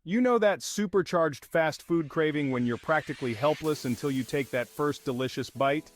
You know that supercharged fast food craving when you're practically helpless until you take that first delicious bite?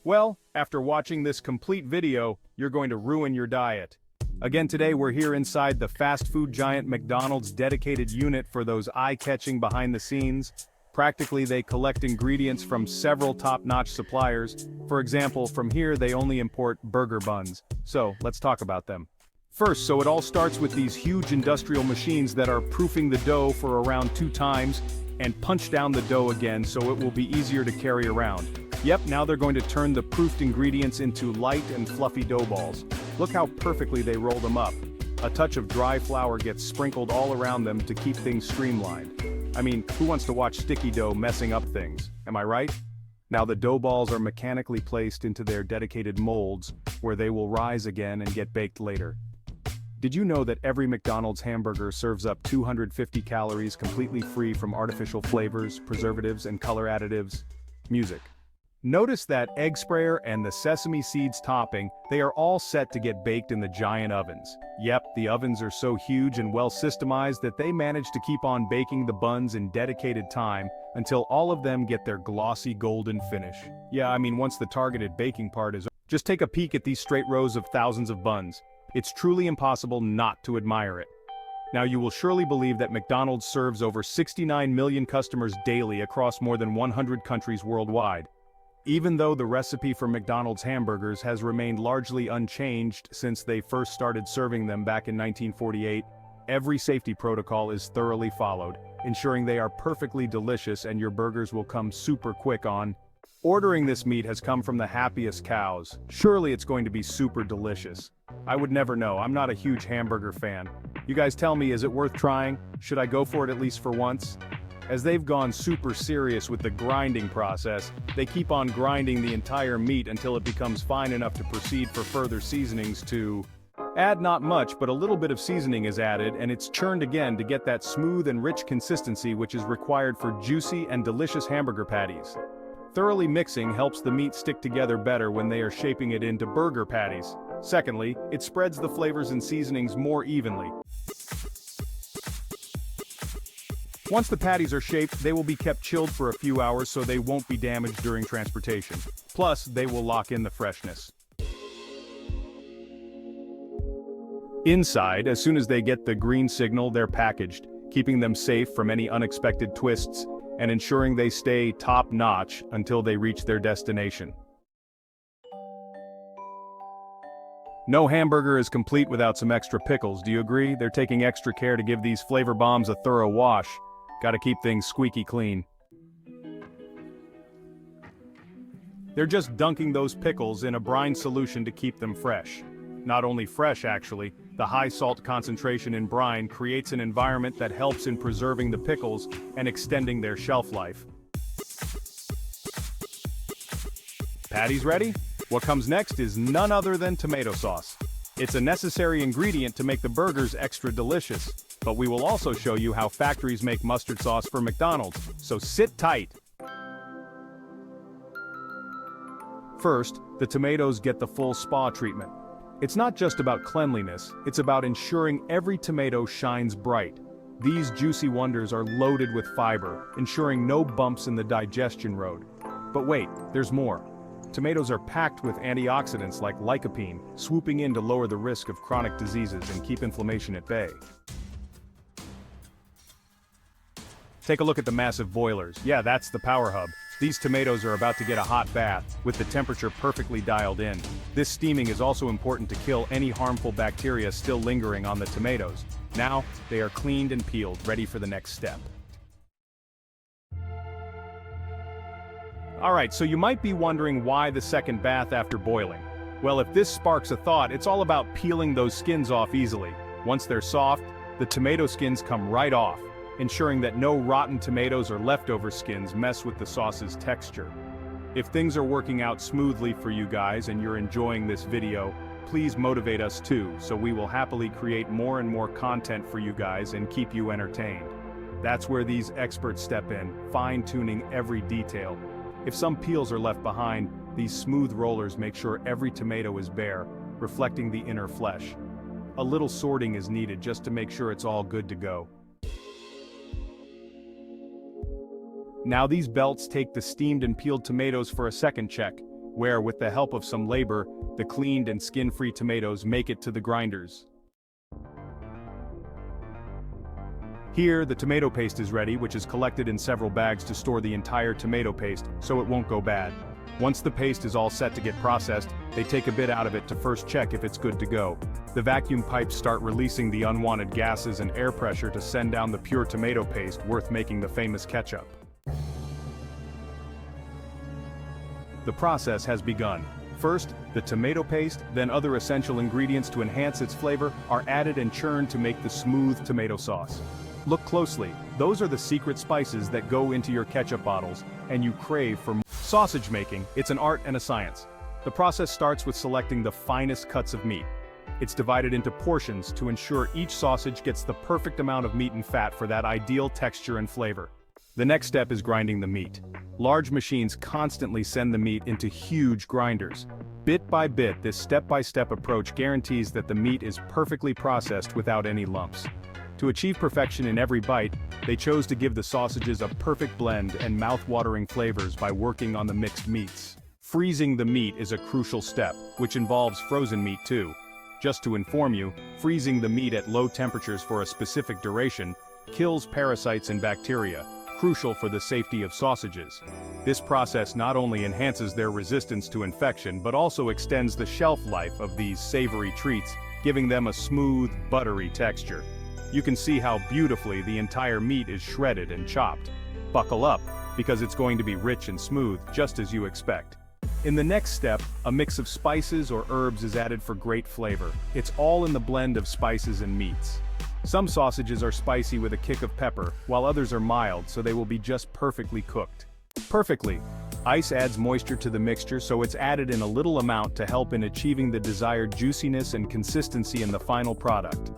Well, after watching this complete video, you're going to ruin your diet. Again, today we're here inside the fast food giant McDonald's dedicated unit for those eye-catching behind the scenes. Practically, they collect ingredients from several top-notch suppliers. For example, from here they only import burger buns. So, let's talk about them. First, it all starts with these huge industrial machines that are proofing the dough for around 2 times and punch down the dough again so it will be easier to carry around. Yep, now they're going to turn the proofed ingredients into light and fluffy dough balls. Look how perfectly they roll them up. A touch of dry flour gets sprinkled all around them to keep things streamlined. I mean, who wants to watch sticky dough messing up things? Am I right? Now the dough balls are mechanically placed into their dedicated molds, where they will rise again and get baked later. Did you know that every McDonald's hamburger serves up 250 calories completely free from artificial flavors, preservatives, and color additives? Music. Notice that egg sprayer and the sesame seeds topping, they are all set to get baked in the giant ovens. Yep, the ovens are so huge and well systemized that they manage to keep on baking the buns in dedicated time until all of them get their glossy golden finish. Yeah, I mean, once the targeted baking part is over, just take a peek at these straight rows of thousands of buns. It's truly impossible not to admire it. Now you will surely believe that McDonald's serves over 69 million customers daily across more than 100 countries worldwide. Even though the recipe for McDonald's hamburgers has remained largely unchanged since they first started serving them back in 1948, every safety protocol is thoroughly followed, ensuring they are perfectly delicious and your burgers will come super quick on. Ordering this meat has come from the happiest cows. Surely it's going to be super delicious. I would never know, I'm not a huge hamburger fan. You guys tell me, is it worth trying? Should I go for it at least for once? As they've gone super serious with the grinding process, they keep on grinding the entire meat until it becomes fine enough to proceed for further seasonings to add. Not much, but a little bit of seasoning is added and it's churned again to get that smooth and rich consistency which is required for juicy and delicious hamburger patties. Thoroughly mixing helps the meat stick together better when they are shaping it into burger patties. Secondly, it spreads the flavors and seasonings more evenly. Once the patties are shaped, they will be kept chilled for a few hours so they won't be damaged during transportation. Plus, they will lock in the freshness. Inside, as soon as they get the green signal, they're packaged, keeping them safe from any unexpected twists and ensuring they stay top-notch until they reach their destination. No hamburger is complete without some extra pickles, do you agree? They're taking extra care to give these flavor bombs a thorough wash. Gotta keep things squeaky clean. They're just dunking those pickles in a brine solution to keep them fresh. Not only fresh, actually, the high salt concentration in brine creates an environment that helps in preserving the pickles and extending their shelf life. Patties ready? What comes next is none other than tomato sauce. It's a necessary ingredient to make the burgers extra delicious, but we will also show you how factories make mustard sauce for McDonald's, so sit tight. First, the tomatoes get the full spa treatment. It's not just about cleanliness, it's about ensuring every tomato shines bright. These juicy wonders are loaded with fiber, ensuring no bumps in the digestion road. But wait, there's more. Tomatoes are packed with antioxidants like lycopene, swooping in to lower the risk of chronic diseases and keep inflammation at bay. Take a look at the massive boilers. Yeah, that's the power hub. These tomatoes are about to get a hot bath, with the temperature perfectly dialed in. This steaming is also important to kill any harmful bacteria still lingering on the tomatoes. Now, they are cleaned and peeled, ready for the next step. Alright, so you might be wondering why the second bath after boiling. Well, if this sparks a thought, it's all about peeling those skins off easily. Once they're soft, the tomato skins come right off, ensuring that no rotten tomatoes or leftover skins mess with the sauce's texture. If things are working out smoothly for you guys and you're enjoying this video, please motivate us too, so we will happily create more and more content for you guys and keep you entertained. That's where these experts step in, fine-tuning every detail. If some peels are left behind, these smooth rollers make sure every tomato is bare, reflecting the inner flesh. A little sorting is needed just to make sure it's all good to go. Now these belts take the steamed and peeled tomatoes for a second check, where, with the help of some labor, the cleaned and skin-free tomatoes make it to the grinders. Here, the tomato paste is ready, which is collected in several bags to store the entire tomato paste, so it won't go bad. Once the paste is all set to get processed, they take a bit out of it to first check if it's good to go. The vacuum pipes start releasing the unwanted gases and air pressure to send down the pure tomato paste worth making the famous ketchup. The process has begun. First, the tomato paste, then other essential ingredients to enhance its flavor are added and churned to make the smooth tomato sauce. Look closely, those are the secret spices that go into your ketchup bottles, and you crave for more. Sausage making, it's an art and a science. The process starts with selecting the finest cuts of meat. It's divided into portions to ensure each sausage gets the perfect amount of meat and fat for that ideal texture and flavor. The next step is grinding the meat. Large machines constantly send the meat into huge grinders. Bit by bit, this step-by-step approach guarantees that the meat is perfectly processed without any lumps. To achieve perfection in every bite, they chose to give the sausages a perfect blend and mouth-watering flavors by working on the mixed meats. Freezing the meat is a crucial step, which involves frozen meat too. Just to inform you, freezing the meat at low temperatures for a specific duration kills parasites and bacteria, crucial for the safety of sausages. This process not only enhances their resistance to infection but also extends the shelf life of these savory treats, giving them a smooth, buttery texture. You can see how beautifully the entire meat is shredded and chopped. Buckle up, because it's going to be rich and smooth, just as you expect. In the next step, a mix of spices or herbs is added for great flavor. It's all in the blend of spices and meats. Some sausages are spicy with a kick of pepper, while others are mild, so they will be just perfectly cooked. Perfectly. Ice adds moisture to the mixture, so it's added in a little amount to help in achieving the desired juiciness and consistency in the final product.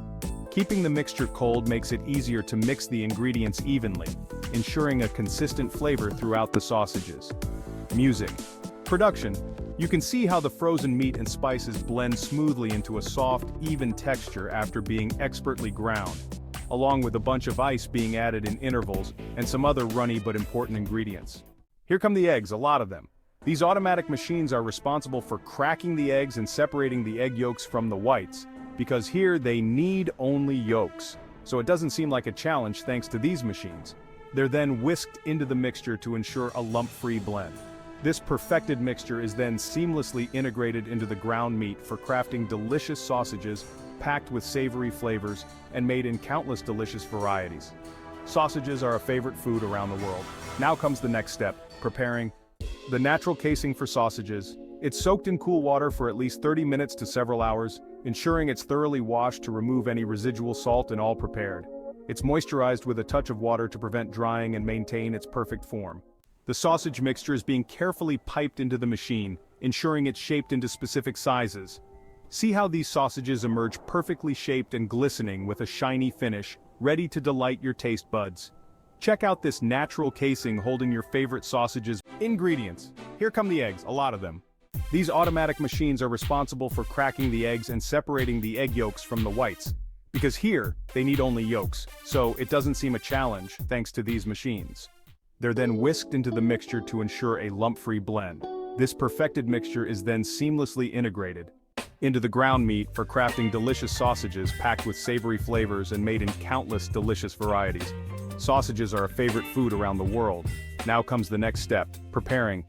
Keeping the mixture cold makes it easier to mix the ingredients evenly, ensuring a consistent flavor throughout the sausages. Music. Production. You can see how the frozen meat and spices blend smoothly into a soft, even texture after being expertly ground, along with a bunch of ice being added in intervals and some other runny but important ingredients. Here come the eggs, a lot of them. These automatic machines are responsible for cracking the eggs and separating the egg yolks from the whites, because here they need only yolks, so it doesn't seem like a challenge thanks to these machines. They're then whisked into the mixture to ensure a lump-free blend. This perfected mixture is then seamlessly integrated into the ground meat for crafting delicious sausages packed with savory flavors and made in countless delicious varieties. Sausages are a favorite food around the world. Now comes the next step, preparing the natural casing for sausages. It's soaked in cool water for at least 30 minutes to several hours, ensuring it's thoroughly washed to remove any residual salt and all prepared. It's moisturized with a touch of water to prevent drying and maintain its perfect form. The sausage mixture is being carefully piped into the machine, ensuring it's shaped into specific sizes. See how these sausages emerge perfectly shaped and glistening with a shiny finish, ready to delight your taste buds. Check out this natural casing holding your favorite sausages. Ingredients. Here come the eggs, a lot of them. These automatic machines are responsible for cracking the eggs and separating the egg yolks from the whites, because here, they need only yolks, so it doesn't seem a challenge thanks to these machines. They're then whisked into the mixture to ensure a lump-free blend. This perfected mixture is then seamlessly integrated into the ground meat for crafting delicious sausages packed with savory flavors and made in countless delicious varieties. Sausages are a favorite food around the world. Now comes the next step, preparing.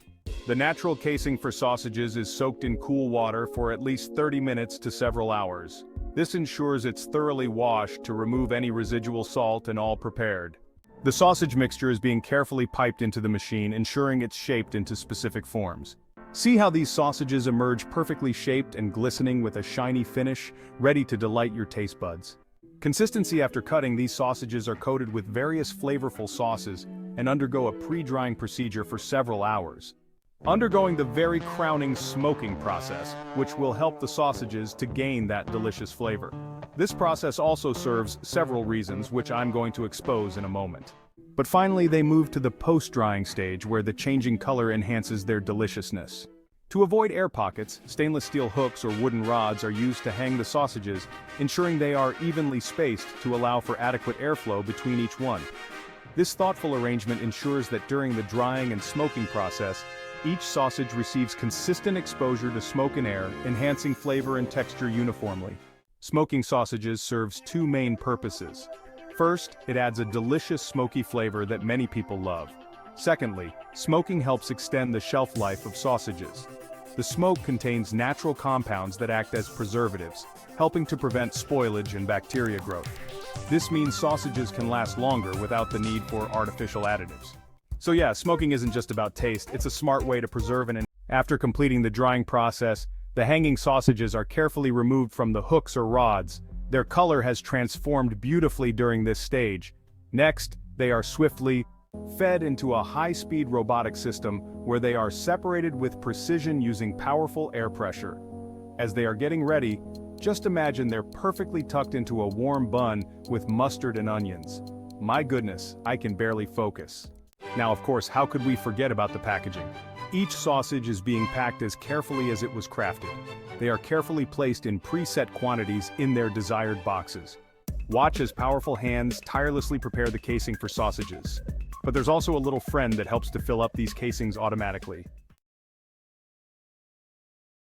The natural casing for sausages is soaked in cool water for at least 30 minutes to several hours. This ensures it's thoroughly washed to remove any residual salt and all prepared. The sausage mixture is being carefully piped into the machine, ensuring it's shaped into specific forms. See how these sausages emerge perfectly shaped and glistening with a shiny finish, ready to delight your taste buds. Consistency. After cutting, these sausages are coated with various flavorful sauces and undergo a pre-drying procedure for several hours, undergoing the very crowning smoking process, which will help the sausages to gain that delicious flavor. This process also serves several reasons, which I'm going to expose in a moment. But finally, they move to the post-drying stage, where the changing color enhances their deliciousness. To avoid air pockets, stainless steel hooks or wooden rods are used to hang the sausages, ensuring they are evenly spaced to allow for adequate airflow between each one. This thoughtful arrangement ensures that during the drying and smoking process, each sausage receives consistent exposure to smoke and air, enhancing flavor and texture uniformly. Smoking sausages serves two main purposes. First, it adds a delicious smoky flavor that many people love. Secondly, smoking helps extend the shelf life of sausages. The smoke contains natural compounds that act as preservatives, helping to prevent spoilage and bacteria growth. This means sausages can last longer without the need for artificial additives. So yeah, smoking isn't just about taste, it's a smart way to preserve and after completing the drying process, the hanging sausages are carefully removed from the hooks or rods. Their color has transformed beautifully during this stage. Next, they are swiftly fed into a high-speed robotic system where they are separated with precision using powerful air pressure. As they are getting ready, just imagine they're perfectly tucked into a warm bun with mustard and onions. My goodness, I can barely focus. Now of course, how could we forget about the packaging? Each sausage is being packed as carefully as it was crafted. They are carefully placed in preset quantities in their desired boxes. Watch as powerful hands tirelessly prepare the casing for sausages. But there's also a little friend that helps to fill up these casings automatically.